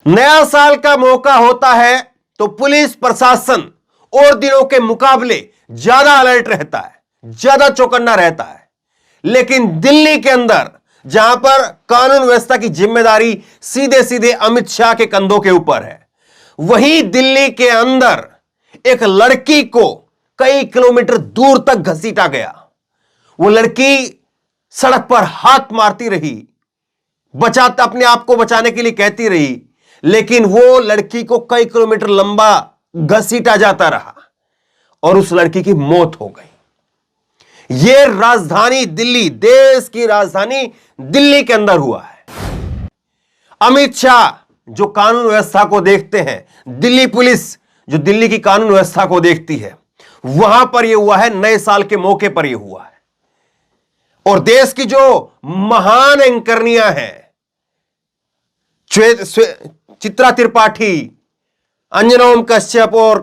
नया साल का मौका होता है तो पुलिस प्रशासन और दिनों के मुकाबले ज्यादा अलर्ट रहता है, ज्यादा चौकन्ना रहता है। लेकिन दिल्ली के अंदर जहां पर कानून व्यवस्था की जिम्मेदारी सीधे सीधे अमित शाह के कंधों के ऊपर है, वहीं दिल्ली के अंदर एक लड़की को कई किलोमीटर दूर तक घसीटा गया। वो लड़की सड़क पर हाथ मारती रही, बचाता अपने आप को बचाने के लिए कहती रही, लेकिन वो लड़की को कई किलोमीटर लंबा घसीटा जाता रहा और उस लड़की की मौत हो गई। यह राजधानी दिल्ली, देश की राजधानी दिल्ली के अंदर हुआ है। अमित शाह जो कानून व्यवस्था को देखते हैं, दिल्ली पुलिस जो दिल्ली की कानून व्यवस्था को देखती है, वहां पर यह हुआ है, नए साल के मौके पर यह हुआ है। और देश की जो महान एंकरनियां हैं, चित्रा त्रिपाठी, अंजना ओम कश्यप और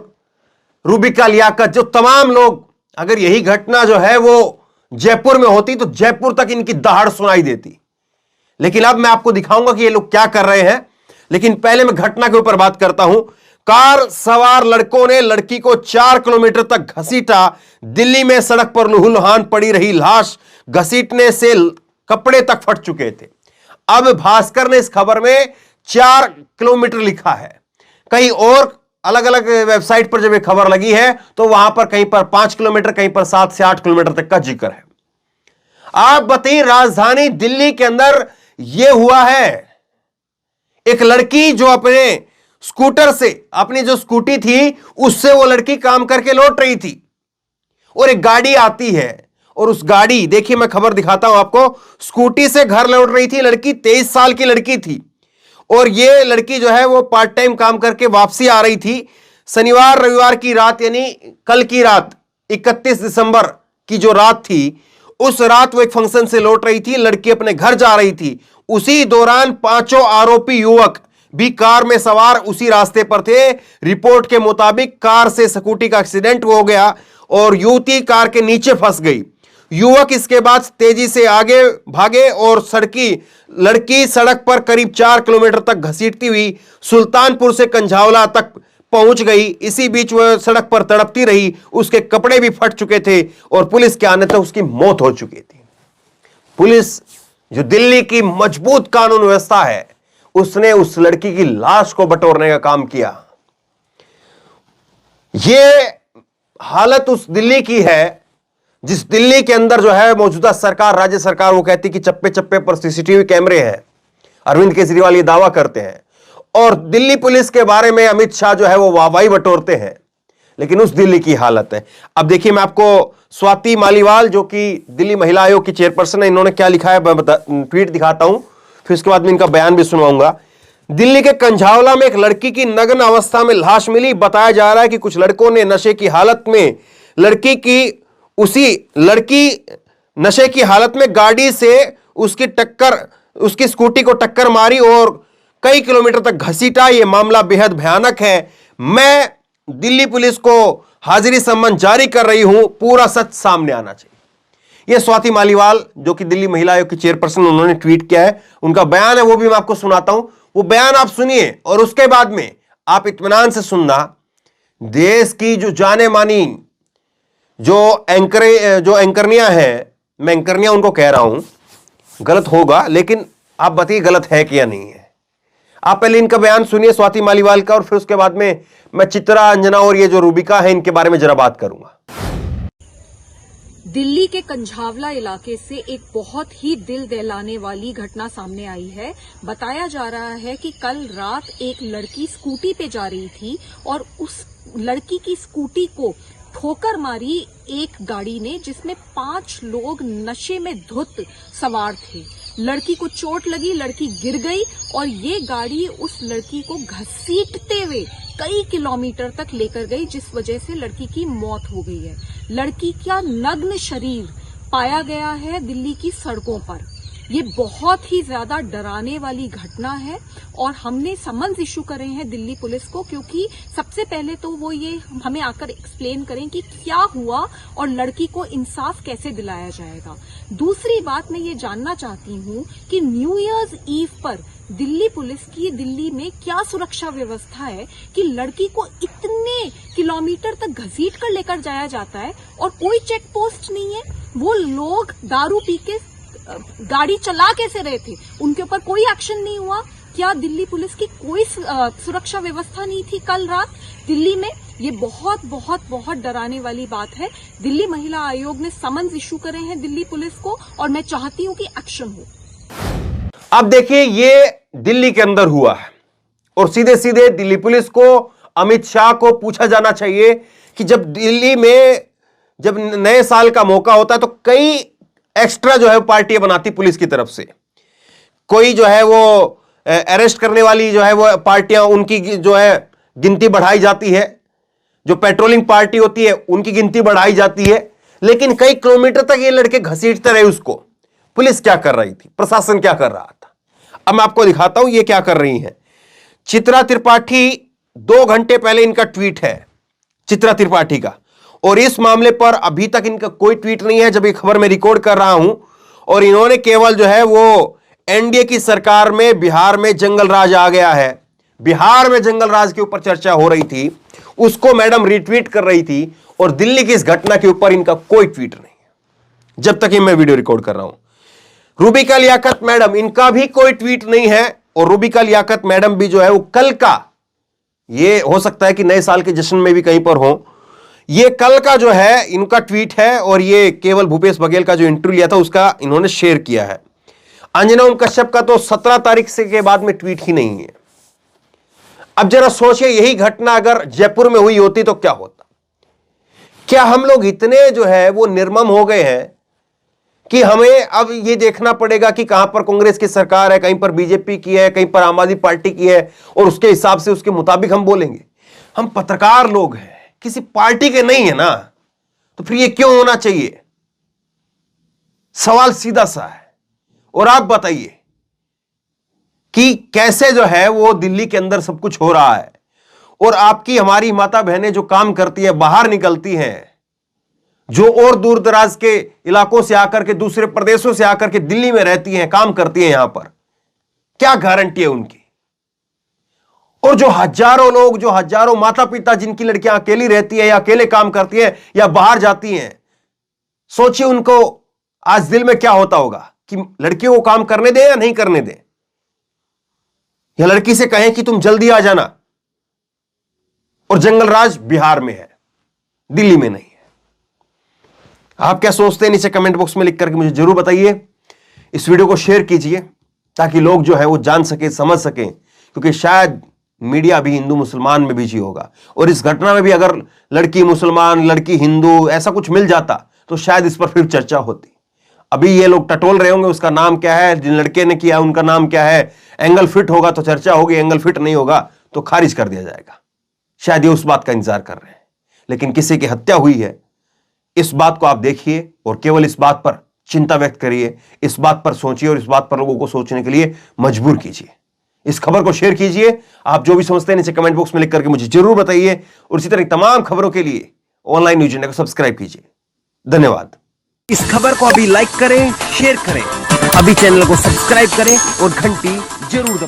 रूबिका लियाकत, जो तमाम लोग, अगर यही घटना जो है वो जयपुर में होती तो जयपुर तक इनकी दहाड़ सुनाई देती। लेकिन अब मैं आपको दिखाऊंगा कि ये लोग क्या कर रहे हैं। लेकिन पहले मैं घटना के ऊपर बात करता हूं। कार सवार लड़कों ने लड़की को 4 किलोमीटर तक घसीटा। दिल्ली में सड़क पर लहूलुहान पड़ी रही लाश, घसीटने से कपड़े तक फट चुके थे। अब भास्कर ने इस खबर में 4 किलोमीटर लिखा है। कहीं और अलग अलग वेबसाइट पर जब ये खबर लगी है तो वहां पर कहीं पर 5 किलोमीटर, कहीं पर 7 से 8 किलोमीटर तक का जिक्र है। आप बताइए, राजधानी दिल्ली के अंदर यह हुआ है। एक लड़की जो अपने स्कूटर से, अपनी जो स्कूटी थी उससे वो लड़की काम करके लौट रही थी और एक गाड़ी आती है और उस गाड़ी, देखिए मैं खबर दिखाता हूं आपको, स्कूटी से घर लौट रही थी लड़की, 23 साल की लड़की थी। और ये लड़की जो है वो पार्ट टाइम काम करके वापसी आ रही थी। शनिवार रविवार की रात, यानी कल की रात 31 दिसंबर की जो रात थी, उस रात वो एक फंक्शन से लौट रही थी। लड़की अपने घर जा रही थी। उसी दौरान 5 आरोपी युवक भी कार में सवार उसी रास्ते पर थे। रिपोर्ट के मुताबिक कार से स्कूटी का एक्सीडेंट हो गया और युवती कार के नीचे फंस गई। युवक इसके बाद तेजी से आगे भागे और लड़की सड़क पर करीब 4 किलोमीटर तक घसीटती हुई सुल्तानपुर से कंझावला तक पहुंच गई। इसी बीच वह सड़क पर तड़पती रही, उसके कपड़े भी फट चुके थे और पुलिस के आने तक उसकी मौत हो चुकी थी। पुलिस जो दिल्ली की मजबूत कानून व्यवस्था है, उसने उस लड़की की लाश को बटोरने का काम किया। यह हालत उस दिल्ली की है जिस दिल्ली के अंदर जो है मौजूदा सरकार, राज्य सरकार, वो कहती कि चप्पे चप्पे पर सीसीटीवी कैमरे हैं। अरविंद केजरीवाल ये दावा करते हैं और दिल्ली पुलिस के बारे में अमित शाह जो है वो वाहवाही बटोरते हैं। लेकिन उस दिल्ली की हालत है। अब देखिए, मैं आपको स्वाति मालीवाल जो कि दिल्ली महिला आयोग की चेयरपर्सन है, इन्होंने क्या लिखा है ट्वीट दिखाता हूं, फिर उसके बाद में इनका बयान भी सुनवाऊंगा। दिल्ली के कंझावला में एक लड़की की नग्न अवस्था में लाश मिली। बताया जा रहा है कि कुछ लड़कों ने नशे की हालत में लड़की नशे की हालत में गाड़ी से उसकी स्कूटी को टक्कर मारी और कई किलोमीटर तक घसीटा। यह मामला बेहद भयानक है। मैं दिल्ली पुलिस को हाजिरी सम्मन जारी कर रही हूं, पूरा सच सामने आना चाहिए। यह स्वाति मालीवाल जो कि दिल्ली महिला आयोग की चेयरपर्सन, उन्होंने ट्वीट किया है। उनका बयान है, वो भी मैं आपको सुनाता हूं। वो बयान आप सुनिए और उसके बाद में आप इत्मीनान से सुनना। देश की जो जाने मानी जो एंकरनियां हैं, मैं एंकरनियां उनको कह रहा हूं, गलत होगा लेकिन आप बताइए गलत है कि या नहीं है। आप पहले इनका बयान सुनिए, स्वाति मालीवाल का, और फिर उसके बाद में मैं चित्रा, अंजना और ये जो रूबिका है, इनके बारे में जरा बात करूंगा। दिल्ली के कंझावला इलाके से एक बहुत ही दिल दहलाने वाली घटना सामने आई है। बताया जा रहा है कि कल रात एक लड़की स्कूटी पे जा रही थी और उस लड़की की स्कूटी को ठोकर मारी एक गाड़ी ने, जिसमें 5 लोग नशे में धुत सवार थे। लड़की को चोट लगी, लड़की गिर गई और ये गाड़ी उस लड़की को घसीटते हुए कई किलोमीटर तक लेकर गई, जिस वजह से लड़की की मौत हो गई है। लड़की का नग्न शरीर पाया गया है दिल्ली की सड़कों पर। ये बहुत ही ज्यादा डराने वाली घटना है और हमने समन्स इशू करे हैं दिल्ली पुलिस को, क्योंकि सबसे पहले तो वो ये हमें आकर एक्सप्लेन करें कि क्या हुआ और लड़की को इंसाफ कैसे दिलाया जाएगा। दूसरी बात मैं ये जानना चाहती हूँ कि न्यू ईयर्स ईव पर दिल्ली पुलिस की दिल्ली में क्या सुरक्षा व्यवस्था है कि लड़की को इतने किलोमीटर तक घसीट कर लेकर जाया जाता है और कोई चेक पोस्ट नहीं है। वो लोग दारू पी के गाड़ी चला कैसे रहे थे, उनके ऊपर कोई एक्शन नहीं हुआ। क्या दिल्ली पुलिस की कोई सुरक्षा व्यवस्था नहीं थी कल रात दिल्ली में? ये बहुत बहुत बहुत डराने वाली बात है। दिल्ली महिला आयोग ने समन्स इशू करे हैं दिल्ली पुलिस को और मैं चाहती हूं कि एक्शन हो। अब देखिए, ये दिल्ली के अंदर हुआ है और सीधे सीधे दिल्ली पुलिस को, अमित शाह को पूछा जाना चाहिए कि जब दिल्ली में जब नए साल का मौका होता है तो कई एक्स्ट्रा जो है पार्टियां बनाती पुलिस की तरफ से। कोई जो है वो अरेस्ट करने वाली जो है वो पार्टियां, उनकी जो है गिनती बढ़ाई जाती है। जो पेट्रोलिंग पार्टी होती है उनकी गिनती बढ़ाई जाती है। लेकिन कई किलोमीटर तक ये लड़के घसीटते रहे उसको। पुलिस क्या कर रही थी, प्रशासन क्या कर रहा था, अब मैं आपको दिखाता हूं ये क्या कर रही हैं। चित्रा त्रिपाठी, 2 घंटे पहले इनका ट्वीट है, चित्रा त्रिपाठी का, और इस मामले पर अभी तक इनका कोई ट्वीट नहीं है जब ये खबर मैं रिकॉर्ड कर रहा हूं। और इन्होंने केवल जो है वो एनडीए की सरकार में बिहार में जंगल राज आ गया है, बिहार में जंगल राज के ऊपर चर्चा हो रही थी, उसको मैडम रिट्वीट कर रही थी। और दिल्ली की इस घटना के ऊपर इनका कोई ट्वीट नहीं है जब तक ये मैं वीडियो रिकॉर्ड कर रहा हूं। रूबिका लियाकत मैडम, इनका भी कोई ट्वीट नहीं है। और रूबिका लियाकत मैडम भी जो है वो कल का, ये हो सकता है कि नए साल के जश्न में भी कहीं पर हो, ये कल का जो है इनका ट्वीट है। और ये केवल भूपेश बघेल का जो इंटरव्यू लिया था उसका इन्होंने शेयर किया है। अंजना ओम कश्यप का तो 17 तारीख से के बाद में ट्वीट ही नहीं है। अब जरा सोचिए, यही घटना अगर जयपुर में हुई होती तो क्या होता। क्या हम लोग इतने जो है वो निर्मम हो गए हैं कि हमें अब ये देखना पड़ेगा कि कहां पर कांग्रेस की सरकार है, कहीं पर बीजेपी की है, कहीं पर आम आदमी पार्टी की है, और उसके हिसाब से उसके मुताबिक हम बोलेंगे। हम पत्रकार लोग हैं, किसी पार्टी के नहीं है ना, तो फिर ये क्यों होना चाहिए? सवाल सीधा सा है। और आप बताइए कि कैसे जो है वो दिल्ली के अंदर सब कुछ हो रहा है, और आपकी हमारी माता बहनें जो काम करती है, बाहर निकलती हैं, जो और दूर दराज के इलाकों से आकर के, दूसरे प्रदेशों से आकर के दिल्ली में रहती हैं, काम करती हैं यहां पर, क्या गारंटी है उनकी? और जो हजारों लोग, जो हजारों माता पिता जिनकी लड़कियां अकेली रहती है या अकेले काम करती हैं या बाहर जाती हैं, सोचिए उनको आज दिल में क्या होता होगा कि लड़कियों को काम करने दें या नहीं करने दें, या लड़की से कहें कि तुम जल्दी आ जाना। और जंगल राज बिहार में है, दिल्ली में नहीं है। आप क्या सोचते हैं नीचे कमेंट बॉक्स में लिख करके मुझे जरूर बताइए। इस वीडियो को शेयर कीजिए ताकि लोग जो है वो जान सके, समझ सकें, क्योंकि शायद मीडिया भी हिंदू मुसलमान में बिजी होगा, और इस घटना में भी अगर लड़की मुसलमान, लड़की हिंदू ऐसा कुछ मिल जाता तो शायद इस पर फिर चर्चा होती। अभी ये लोग टटोल रहे होंगे उसका नाम क्या है, जिन लड़के ने किया उनका नाम क्या है, एंगल फिट होगा तो चर्चा होगी, एंगल फिट नहीं होगा तो खारिज कर दिया जाएगा। शायद ये उस बात का इंतजार कर रहे हैं। लेकिन किसी की हत्या हुई है, इस बात को आप देखिए और केवल इस बात पर चिंता व्यक्त करिए, इस बात पर सोचिए और इस बात पर लोगों को सोचने के लिए मजबूर कीजिए। इस खबर को शेयर कीजिए। आप जो भी समझते हैं नीचे कमेंट बॉक्स में लिख करके मुझे जरूर बताइए, और इसी तरह तमाम खबरों के लिए ऑनलाइन न्यूज इंडिया को सब्सक्राइब कीजिए। धन्यवाद। इस खबर को अभी लाइक करें, शेयर करें, अभी चैनल को सब्सक्राइब करें और घंटी जरूर दबाएं।